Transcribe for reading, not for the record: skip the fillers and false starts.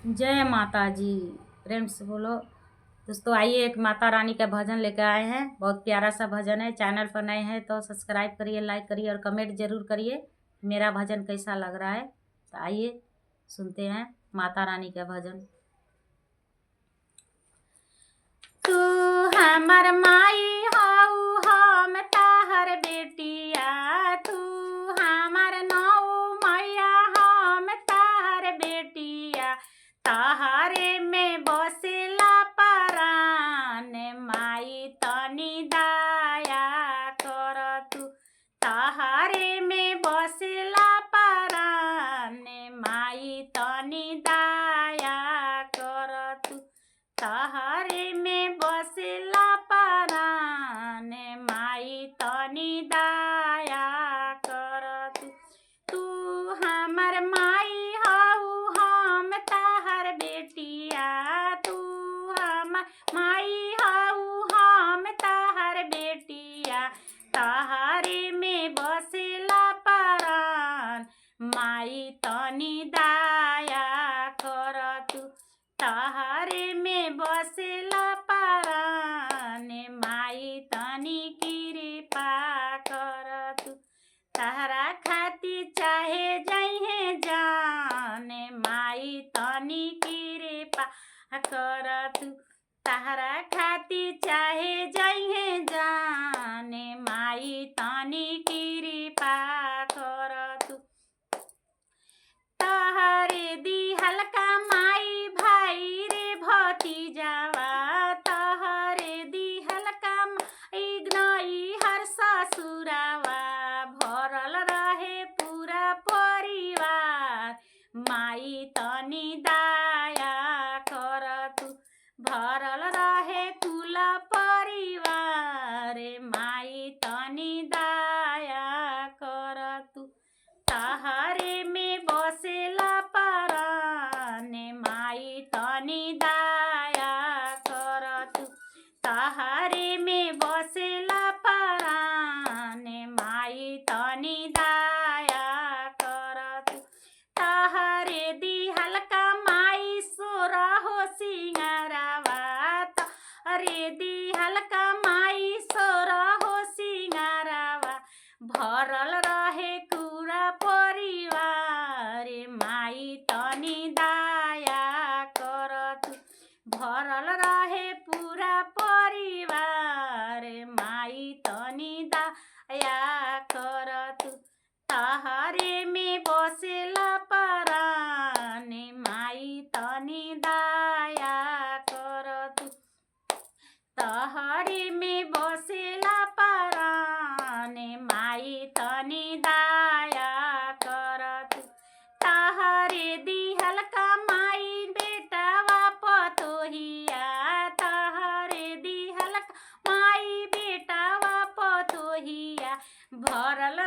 जय माता जी। प्रेम से बोलो। दोस्तों आइए एक माता रानी का भजन लेकर आए हैं। बहुत प्यारा सा भजन है। चैनल पर नए हैं तो सब्सक्राइब करिए, लाइक करिए और कमेंट जरूर करिए मेरा भजन कैसा लग रहा है। तो आइए सुनते हैं माता रानी का भजन। तू हमर माई हऊ हम ताहर बेटिया, तू हमर नौ मैया हम ताहर बेटिया, ताहरे में बसेला परान माई तनी दया कर तू, ताहरे में बसेला परान माई तनी दया कर तू, ताहरे में बसेला परान माई तनी दया कर तू, तू हमर माई हऊ हम ताहर बेटिया, तू हमर माई हऊ हम ताहर बेटिया, ताहरे में बसेला परान माई तनी दया कर तू, ताहरे में बसेला परान माई तनी कृपा कर तू, ताहरा खाती चाहे जइहे जान माई तनी कृपा कर तू, ताहरा खाती चाहे जइहे जान माई तनी कृपा कर तू, ताहरे दी हल्का माई भाई रे भतीजावा, ताहरे दी हल्का माई गनई हर ससुरावा, भरल रहे पूरा परिवार माई तनी दया कर तू, भरल रहे कुल परिवार माई तनी दया कर तू, ताहरे में बसेला परान माई तनी दया कर तू, ताहरे में बसेला परान माई तनी दया कर तू, ताहरे दी हल्का माई सोरा हो सिंगारावा, ताहरे दी हल्का माई सोरा हो सिंगारावा, भरल रहे पूरा परिवार माई तनी दया कर तू, भरल रहे पूरा परिवार माई तनी दया कर तू, ताहरे में बसेला परान माई तनी दया कर तू, ताहरे में बसेला परान माई तनी दया कर तू, ताहरे दी हल्का माई बेटावा पतोहिया, ताहरे दी हल्का माई बेटावा पतोहिया, भरल